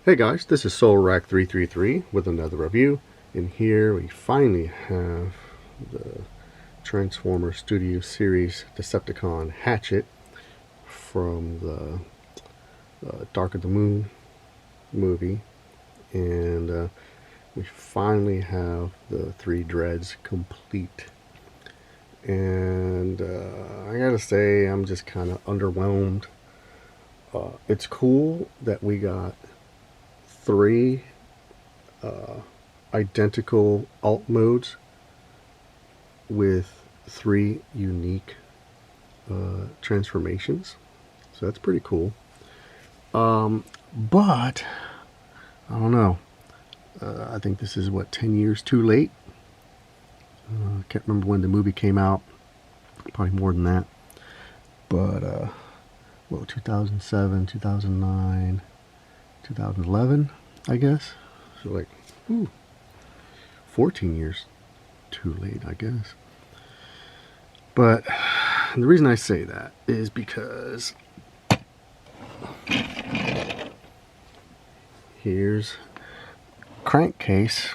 Hey guys, this is SoulRack333 with another review. And here we finally have the Transformer Studio Series Decepticon Hatchet from the Dark of the Moon movie. And we finally have the 3 dreads complete. And I gotta say, I'm just kind of underwhelmed. It's cool that we got 3 identical alt modes with 3 unique transformations, so that's pretty cool. But I don't know, I think this is what, 10 years too late. I can't remember when the movie came out, probably more than that, but 2007, 2009, 2011, I guess. So like, 14 years too late, I guess. But the reason I say that is because here's crankcase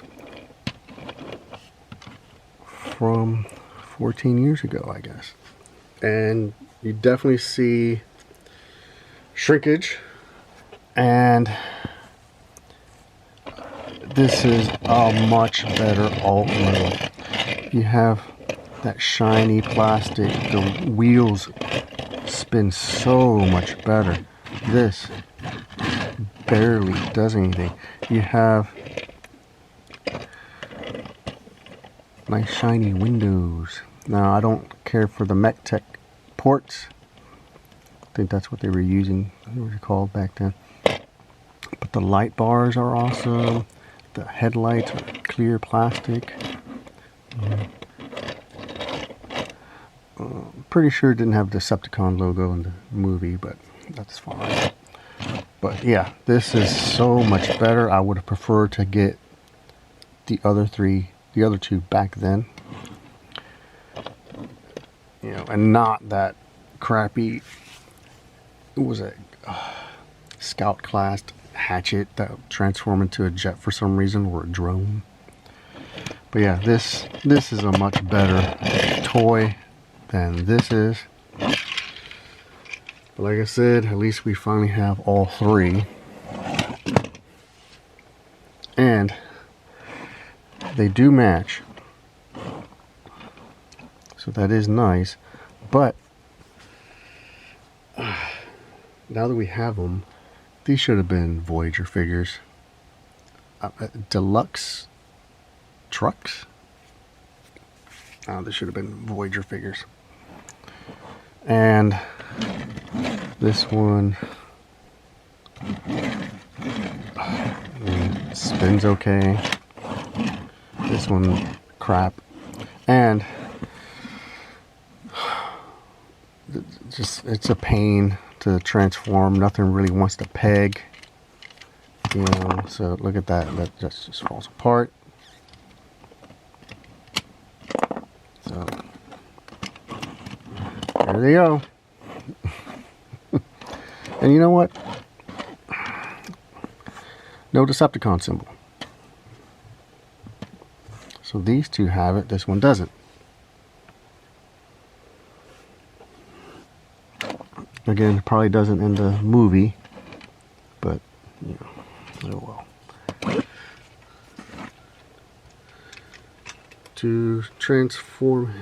from 14 years ago, I guess. And you definitely see shrinkage, and this is a much better alt mode. You have that shiny plastic, the wheels spin so much better. This barely does anything. You have nice shiny windows. Now, I don't care for the Mech Tech ports. I think that's what they were using, what was it called back then. But the light bars are awesome. The headlights are clear plastic. Pretty sure it didn't have the Decepticon logo in the movie, but that's fine. But yeah, this is so much better. I would have preferred to get the other 2 back then. You know, and not that crappy, what was it, Scout class Hatchet that transformed into a jet for some reason, or a drone. But yeah, this is a much better toy than this is. But like I said, at least we finally have all 3. And they do match. So that is nice. But now that we have them, these should have been Voyager figures. Deluxe trucks? This should have been Voyager figures. And this one spins okay. This one, crap. And it's a pain to transform. Nothing really wants to peg, you know. So look at that, that just falls apart. So there they go. And you know what, no Decepticon symbol. So these 2 have it, this one doesn't. Again, probably doesn't in the movie, but you know, oh well. To transform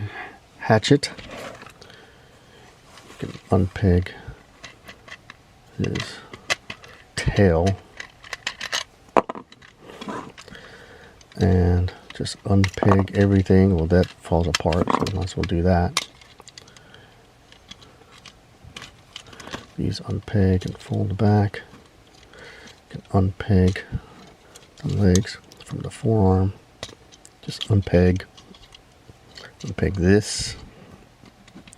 Hatchet, you can unpeg his tail and just unpeg everything. Well, that falls apart, so we might as well do that. These unpeg and fold back. You can unpeg the legs from the forearm. Just unpeg this,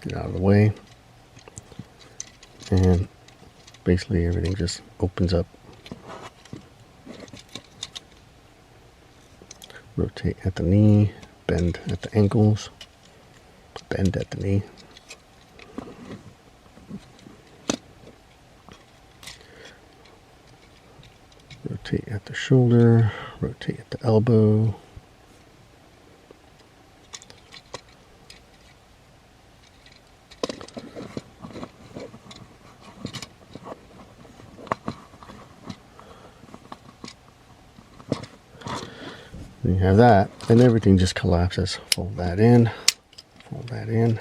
get out of the way, and basically everything just opens up. Rotate at the knee, bend at the ankles, bend at the knee. Rotate at the shoulder, rotate at the elbow. You have that, and everything just collapses. Fold that in, fold that in.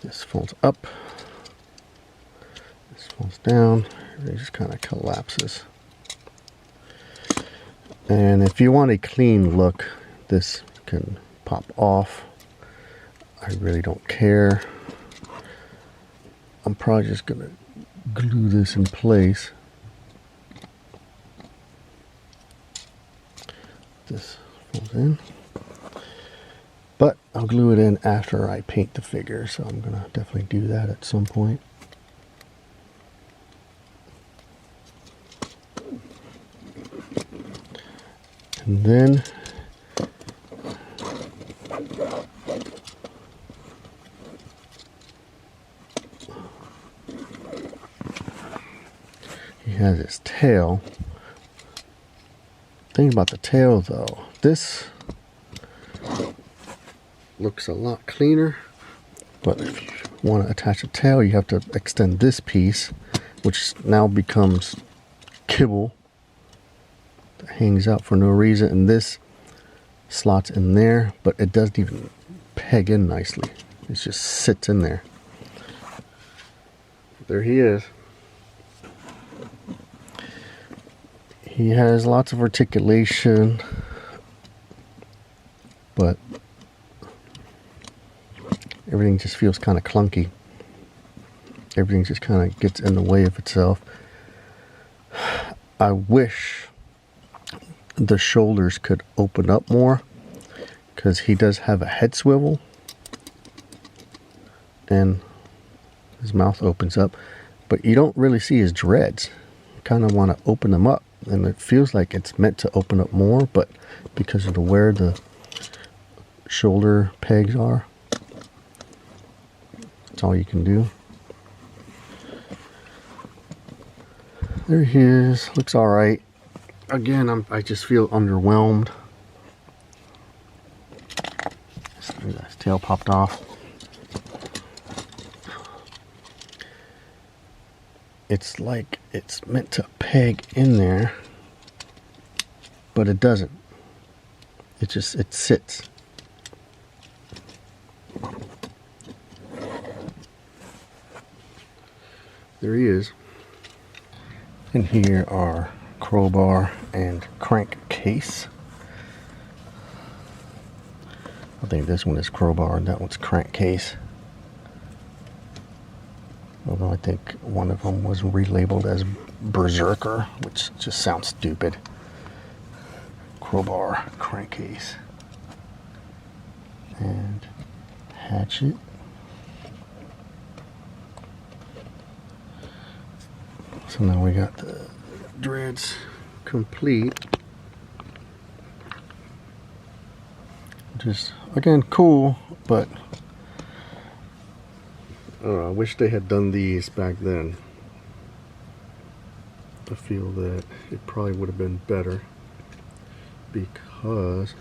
This folds up, this folds down, it just kind of collapses. And if you want a clean look, this can pop off. I really don't care. I'm probably just gonna glue this in place. This folds in, but I'll glue it in after I paint the figure, so I'm gonna definitely do that at some point. And then he has his tail. Thing about the tail though, this looks a lot cleaner, but if you want to attach a tail, you have to extend this piece, which now becomes kibble that hangs out for no reason, and this slots in there, but it doesn't even peg in nicely. It just sits in there. There he is. He has lots of articulation, but everything just feels kind of clunky. Everything just kind of gets in the way of itself. I wish the shoulders could open up more, because he does have a head swivel and his mouth opens up, but you don't really see his dreads. You kind of want to open them up, and it feels like it's meant to open up more, but because of where the shoulder pegs are, that's all you can do. There he is. Looks all right. Again, I just feel underwhelmed. His tail popped off. It's like it's meant to peg in there, but it doesn't. It sits. There he is. And here are crowbar and crankcase. I think this one is crowbar and that one's crankcase. Although I think one of them was relabeled as Berserker, which just sounds stupid. Crowbar, crankcase, and hatchet. So now we got the dreads complete. Just, again, cool, but I don't know, I wish they had done these back then. I feel that it probably would have been better, because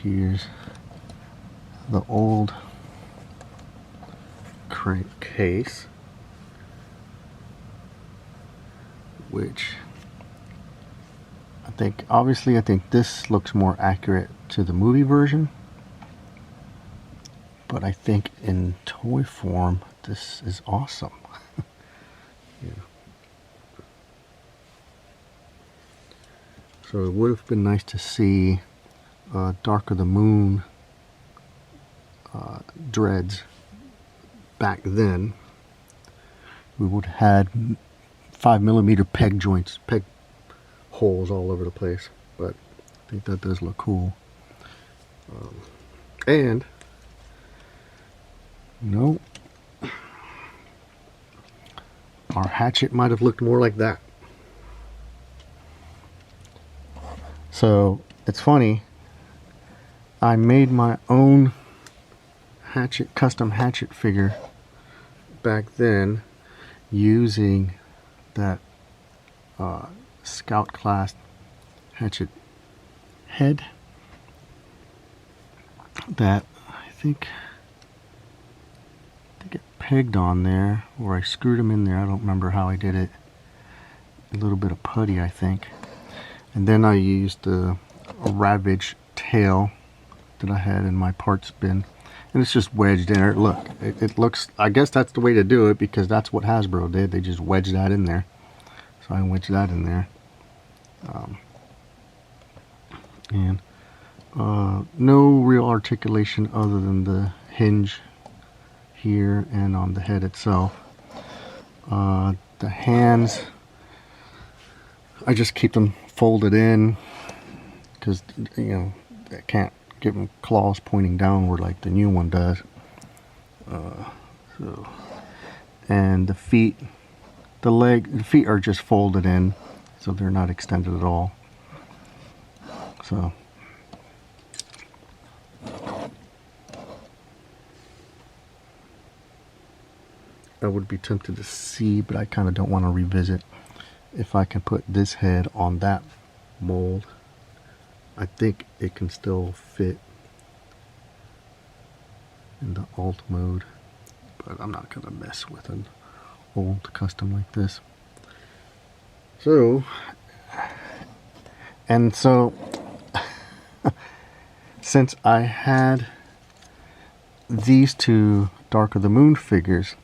here's the old crankcase, which I think this looks more accurate to the movie version, but I think in toy form this is awesome. Yeah. So it would have been nice to see Dark of the Moon dreads back then. We would have had 5mm peg joints, peg holes all over the place, but I think that does look cool. And you know, our hatchet might have looked more like that. So it's funny, I made my own hatchet, custom hatchet figure back then using that Scout class hatchet head that I think it pegged on there, or I screwed them in there. I don't remember how I did it. A little bit of putty, I think. And then I used a Ravage tail that I had in my parts bin, and it's just wedged in there. Look, it looks, I guess that's the way to do it, because that's what Hasbro did. They just wedged that in there. So I wedged that in there. And no real articulation other than the hinge here and on the head itself. The hands, I just keep them folded in, because you know, I can't give them claws pointing downward like the new one does. And the feet, the feet are just folded in, so they're not extended at all. So I would be tempted to see, but I kind of don't want to revisit. If I can put this head on that mold, I think it can still fit in the alt mode, but I'm not going to mess with an old custom like this. So, and so, since I had these two Dark of the Moon figures,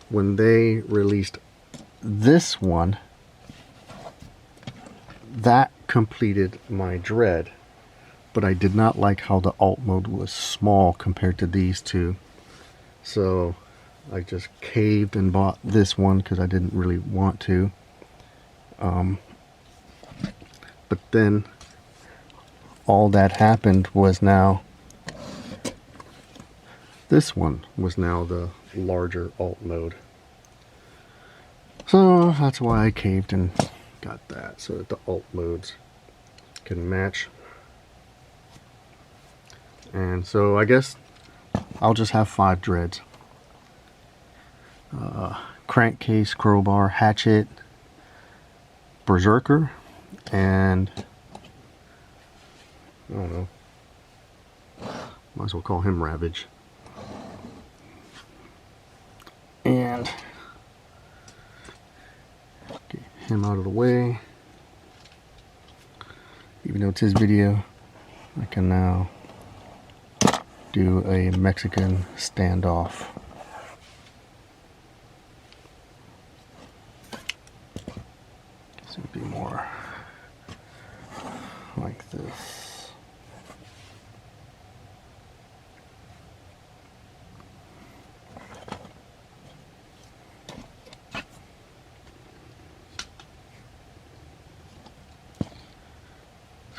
when they released this one, that completed my Dread, but I did not like how the alt mode was small compared to these two, so I just caved and bought this one because I didn't really want to. But then all that happened was now this one was now the larger alt mode, so that's why I caved and got that, so that the alt modes can match. And so I guess I'll just have 5 dreads: crankcase, crowbar, hatchet, berserker, and I don't know, might as well call him Ravage. And get him out of the way. Even though it's his video, I can now do a Mexican standoff. This would be more like this.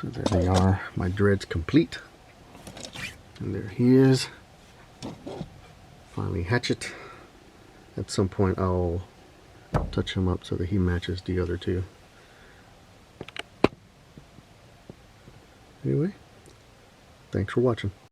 So there they are, my dreads complete. And there he is. Finally, Hatchet. At some point I'll touch him up so that he matches the other two. Anyway, thanks for watching.